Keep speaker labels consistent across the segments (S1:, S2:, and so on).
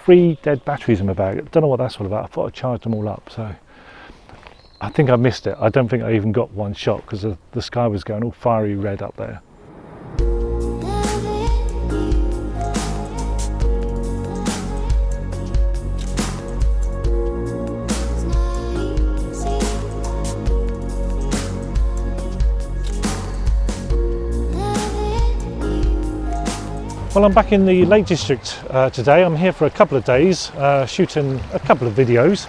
S1: 3 dead batteries in my bag. I don't know what that's all about. I thought I'd charge them all up, so I think I missed it. I don't think I even got one shot because the sky was going all fiery red up there. Well, I'm back in the Lake District today. I'm here for a couple of days shooting a couple of videos.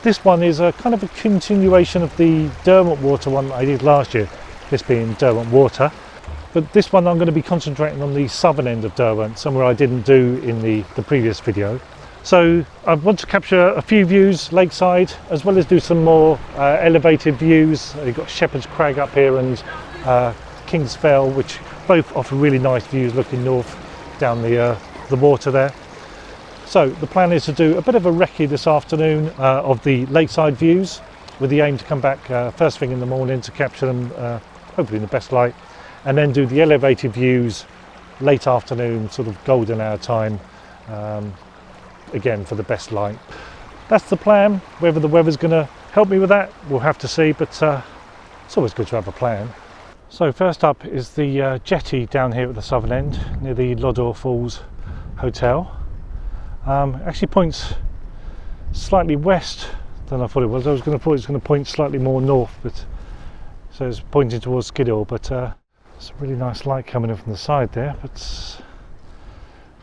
S1: This one is a kind of a continuation of the Derwent Water one that I did last year, this being Derwent Water. But this one I'm going to be concentrating on the southern end of Derwent, somewhere I didn't do in the previous video. So I want to capture a few views lakeside, as well as do some more elevated views. You've got Shepherd's Crag up here and King's Fell, which both offer really nice views looking north down the water there. So the plan is to do a bit of a recce this afternoon of the lakeside views, with the aim to come back first thing in the morning to capture them hopefully in the best light, and then do the elevated views late afternoon, sort of golden hour time, again for the best light. That's the plan. Whether the weather's going to help me with that, we'll have to see, but it's always good to have a plan. So first up is the jetty down here at the southern end, near the Lodore Falls Hotel. Actually points slightly west than I thought it was. I was going to thought it was going to point slightly more north, but so it's pointing towards Skiddaw. But it's a really nice light coming in from the side there. But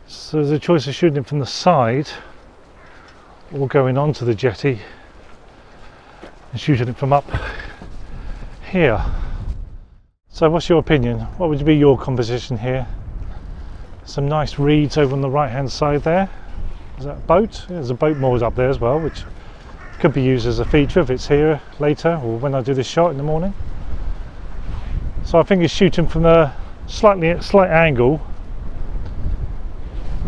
S1: so there's a choice of shooting it from the side or going onto the jetty and shooting it from up here. So what's your opinion? What would be your composition here? Some nice reeds over on the right hand side there. Is that a boat? Yeah, there's a boat moored up there as well, which could be used as a feature if it's here later or when I do this shot in the morning. So I think it's shooting from a slight angle,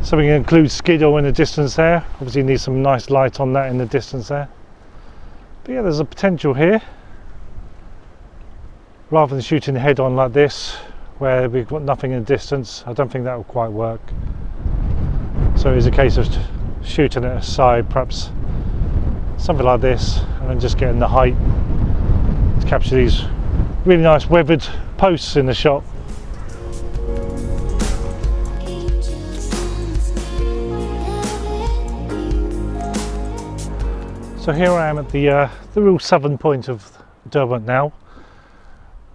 S1: so we can include Skiddaw in the distance there. Obviously you need some nice light on that in the distance there. But yeah, there's a potential here. Rather than shooting head on like this, where we've got nothing in the distance, I don't think that will quite work. So it's a case of shooting it aside, perhaps something like this, and then just getting the height to capture these really nice weathered posts in the shot. So here I am at the real southern point of Derwent now.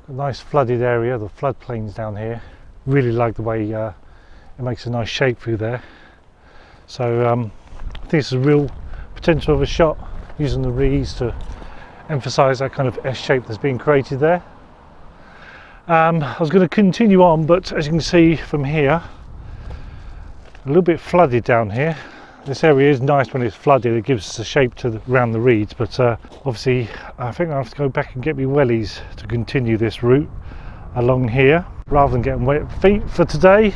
S1: A nice flooded area, the floodplains down here. Really like the way it makes a nice shape through there. So I think this is a real potential of a shot, using the reeds to emphasize that kind of S shape that's being created there. I was going to continue on, but as you can see from here, a little bit flooded down here. This area is nice when it's flooded, it gives us a shape to around the reeds, but obviously I think I'll have to go back and get me wellies to continue this route along here, rather than getting wet feet for today.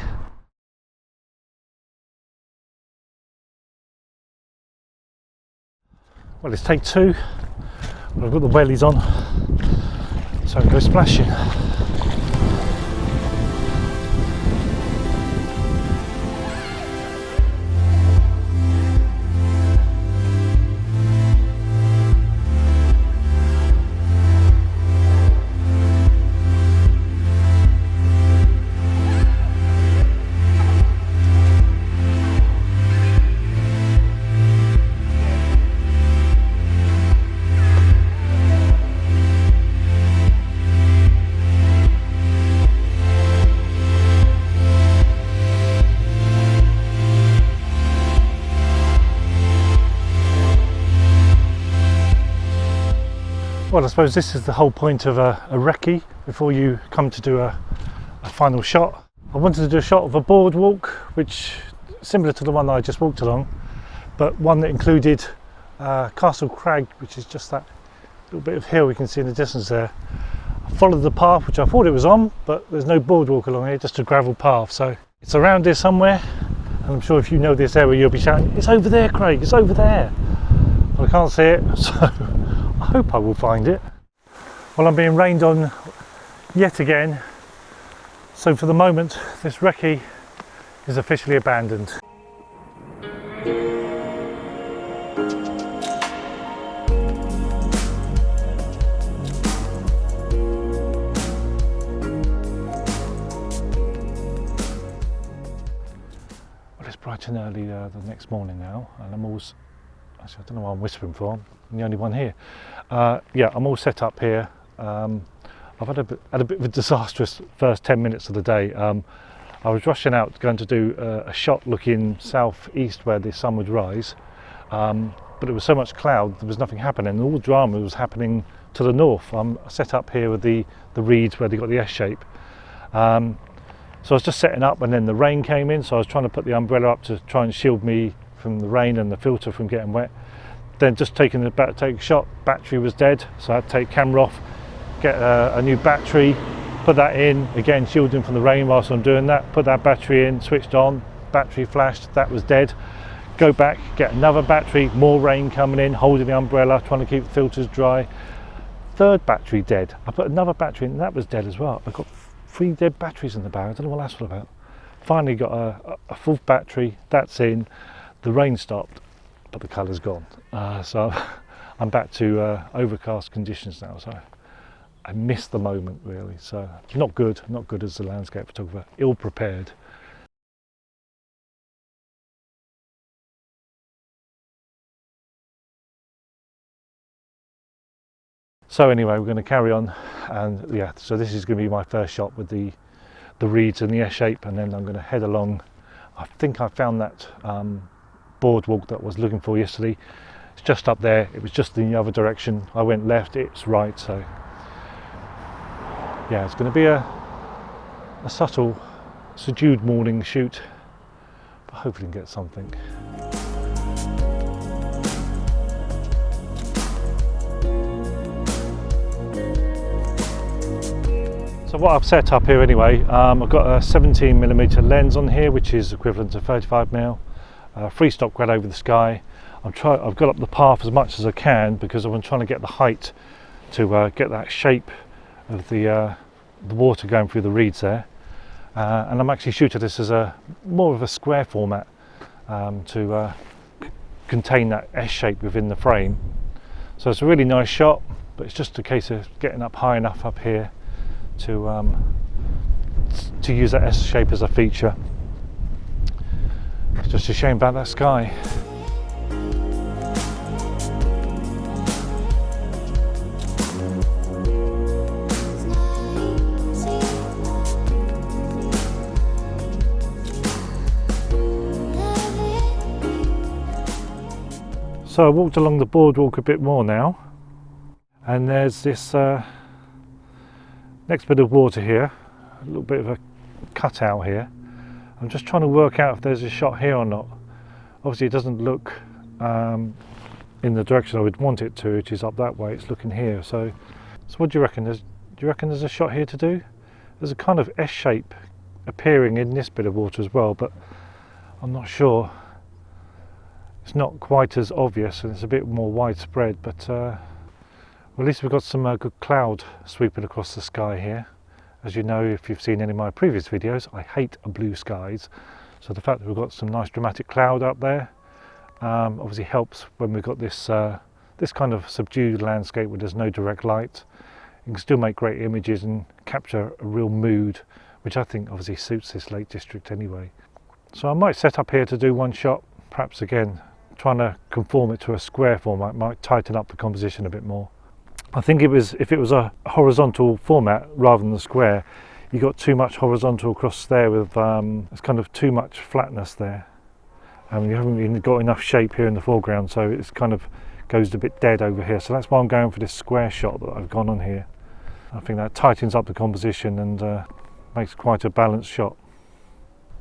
S1: Well, it's take two. I've got the wellies on, so I can go splashing. Well, I suppose this is the whole point of a recce before you come to do a final shot. I wanted to do a shot of a boardwalk, which similar to the one that I just walked along, but one that included Castle Crag, which is just that little bit of hill you can see in the distance there. I followed the path which I thought it was on, but there's no boardwalk along here, just a gravel path. So it's around here somewhere, and I'm sure if you know this area you'll be shouting, "It's over there, Craig, it's over there." But I can't see it, so I hope I will find it. Well, I'm being rained on yet again, so for the moment this recce is officially abandoned. Bright and early the next morning now, and I'm all, actually I don't know why I'm whispering for, I'm the only one here. Yeah, I'm all set up here. I've had a bit of a disastrous first 10 minutes of the day. I was rushing out going to do a shot looking southeast where the sun would rise, but it was so much cloud there was nothing happening. All the drama was happening to the north. I'm set up here with the reeds where they got the S shape. So I was just setting up, and then the rain came in, so I was trying to put the umbrella up to try and shield me from the rain and the filter from getting wet. Then just take a shot, battery was dead, so I had to take camera off, get a new battery, put that in, again shielding from the rain whilst I'm doing that, put that battery in, switched on, battery flashed, that was dead. Go back, get another battery, more rain coming in, holding the umbrella, trying to keep the filters dry. Third battery dead. I put another battery in, and that was dead as well. I got 3 dead batteries in the bag. I don't know what that's all about. Finally got a full battery, that's in. The rain stopped, but the colour's gone. So I'm back to overcast conditions now. So I missed the moment really. So not good as a landscape photographer. Ill prepared. So anyway, we're going to carry on, and yeah, so this is going to be my first shot with the reeds and the S shape, and then I'm going to head along. I think I found that boardwalk that I was looking for yesterday. It's just up there. It was just in the other direction. I went left, it's right. So yeah, it's going to be a subtle, subdued morning shoot, but hopefully we can get something. So what I've set up here anyway, I've got a 17mm lens on here, which is equivalent to 35mm, free stop grad over the sky. I've got up the path as much as I can because I'm trying to get the height to get that shape of the water going through the reeds there. And I'm actually shooting this as more of a square format to contain that S shape within the frame. So it's a really nice shot, but it's just a case of getting up high enough up here to use that S shape as a feature. It's just a shame about that sky. So I walked along the boardwalk a bit more now, and there's this next bit of water here, a little bit of a cutout here. I'm just trying to work out if there's a shot here or not. Obviously it doesn't look in the direction I would want it to, which is up that way. It's looking here. So what do you reckon? Do you reckon there's a shot here to do? There's a kind of S shape appearing in this bit of water as well, but I'm not sure. It's not quite as obvious, and it's a bit more widespread, but well, at least we've got some good cloud sweeping across the sky here. As you know, if you've seen any of my previous videos, I hate blue skies, so the fact that we've got some nice dramatic cloud up there obviously helps when we've got this this kind of subdued landscape where there's no direct light. You can still make great images and capture a real mood, which I think obviously suits this Lake District anyway. So I might set up here to do one shot, perhaps again trying to conform it to a square format, might tighten up the composition a bit more. I think if it was a horizontal format rather than the square, you got too much horizontal across there with it's kind of too much flatness there, and you haven't really got enough shape here in the foreground, so it's kind of goes a bit dead over here. So that's why I'm going for this square shot that I've gone on here. I think that tightens up the composition and makes quite a balanced shot.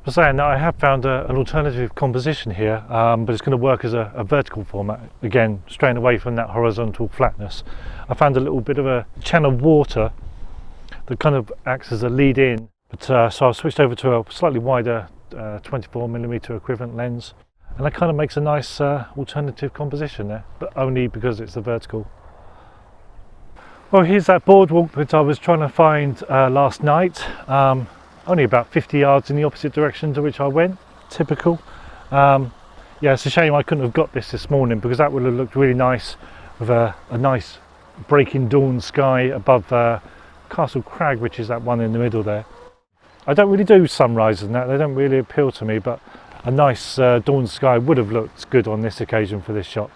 S1: For saying that, I have found an alternative composition here, but it's going to work as a vertical format, again straying away from that horizontal flatness. I found a little bit of a channel of water that kind of acts as a lead in, but so I've switched over to a slightly wider 24mm equivalent lens, and that kind of makes a nice alternative composition there, but only because it's a vertical. Well, here's that boardwalk that I was trying to find last night. Only about 50 yards in the opposite direction to which I went, typical. Yeah, it's a shame I couldn't have got this morning, because that would have looked really nice with a nice breaking dawn sky above Castle Crag, which is that one in the middle there. I don't really do sunrises and that, they don't really appeal to me, but a nice dawn sky would have looked good on this occasion for this shot.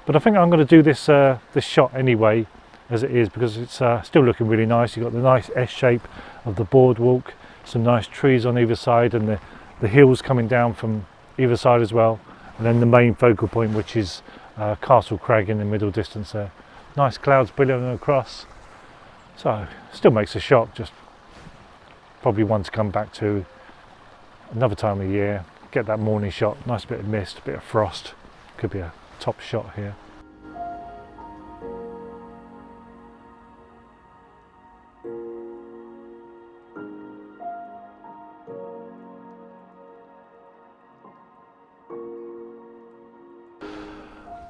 S1: But I think I'm going to do this this shot anyway as it is, because it's still looking really nice. You've got the nice S shape of the boardwalk, some nice trees on either side, and the hills coming down from either side as well, and then the main focal point, which is Castle Crag in the middle distance there. Nice clouds billowing across, so still makes a shot, just probably one to come back to another time of year. Get that morning shot, nice bit of mist, a bit of frost, could be a top shot here.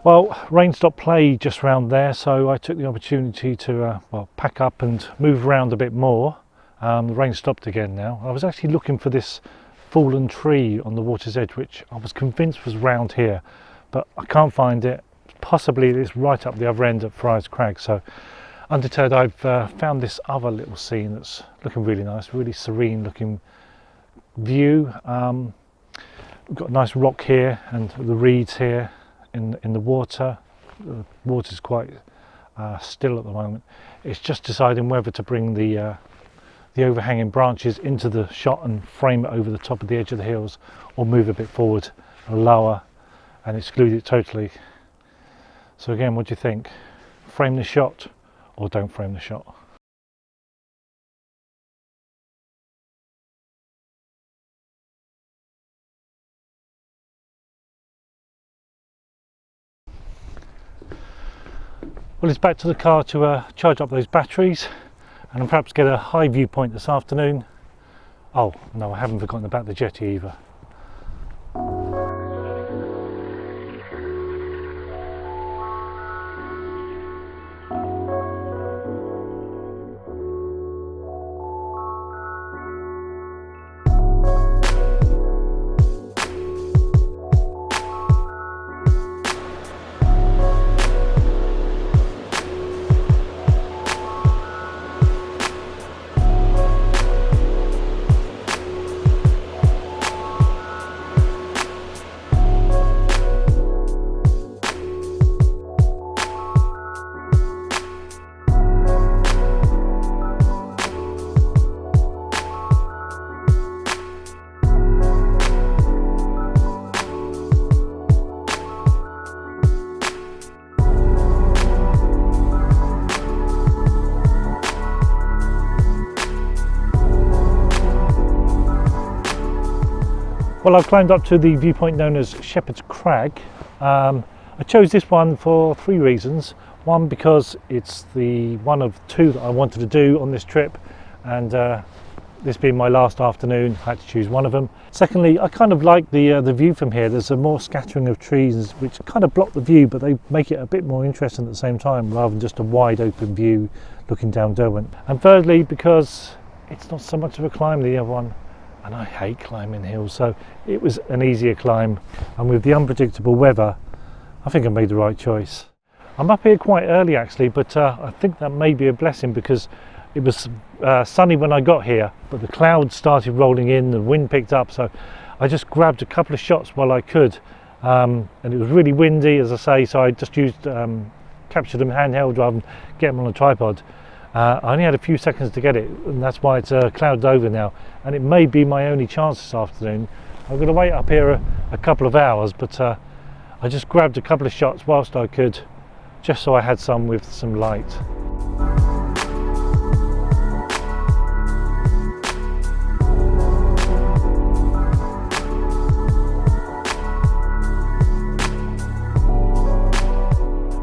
S1: Well, rain stopped play just round there, so I took the opportunity to well, pack up and move around a bit more. The rain stopped again now. I was actually looking for this fallen tree on the water's edge, which I was convinced was round here, but I can't find it. Possibly it's right up the other end at Friars Crag. So undeterred, I've found this other little scene that's looking really nice, really serene looking view. We've got a nice rock here and the reeds here in the water. The water's quite still at the moment. It's just deciding whether to bring the overhanging branches into the shot and frame it over the top of the edge of the hills, or move a bit forward and lower and exclude it totally. So again, what do you think? Frame the shot or don't frame the shot? Well, it's back to the car to charge up those batteries and perhaps get a high viewpoint this afternoon. Oh no, I haven't forgotten about the jetty either. Well, I've climbed up to the viewpoint known as Shepherd's Crag. I chose this one for three reasons. One, because it's the one of two that I wanted to do on this trip, and this being my last afternoon, I had to choose one of them. Secondly, I kind of like the view from here. There's a more scattering of trees which kind of block the view, but they make it a bit more interesting at the same time, rather than just a wide open view looking down Derwent. And thirdly, because it's not so much of a climb, the other one, and I hate climbing hills, so it was an easier climb. And with the unpredictable weather, I think I made the right choice. I'm up here quite early actually, but I think that may be a blessing, because it was sunny when I got here, but the clouds started rolling in, the wind picked up, so I just grabbed a couple of shots while I could, and it was really windy, as I say, so I just used captured them handheld rather than get them on a tripod. I only had a few seconds to get it, and that's why it's clouded over now, and it may be my only chance this afternoon. I'm going to wait up here a couple of hours, but I just grabbed a couple of shots whilst I could, just so I had some with some light.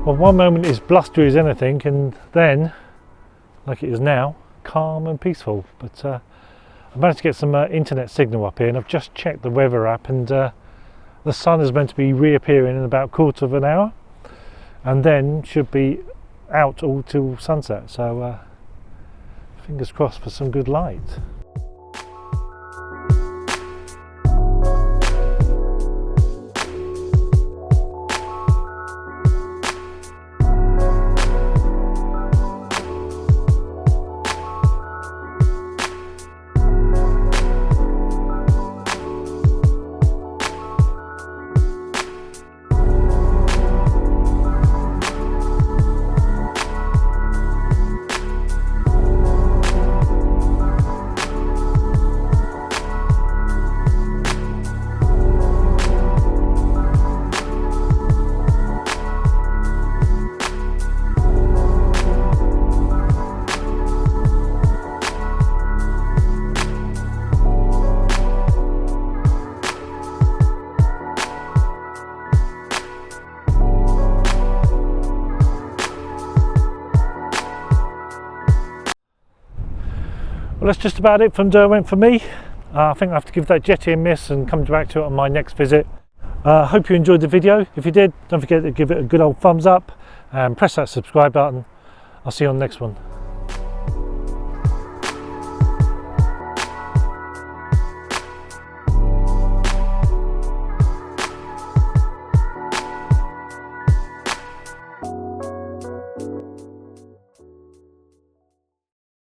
S1: Well, one moment is blustery as anything, and then, like it is now, calm and peaceful. But I managed to get some internet signal up here, and I've just checked the weather app, and the sun is meant to be reappearing in about a quarter of an hour, and then should be out all till sunset. So fingers crossed for some good light. Well, that's just about it from Derwent for me. I think I have to give that jetty a miss and come back to it on my next visit. Hope you enjoyed the video. If you did, don't forget to give it a good old thumbs up and press that subscribe button. I'll see you on the next one.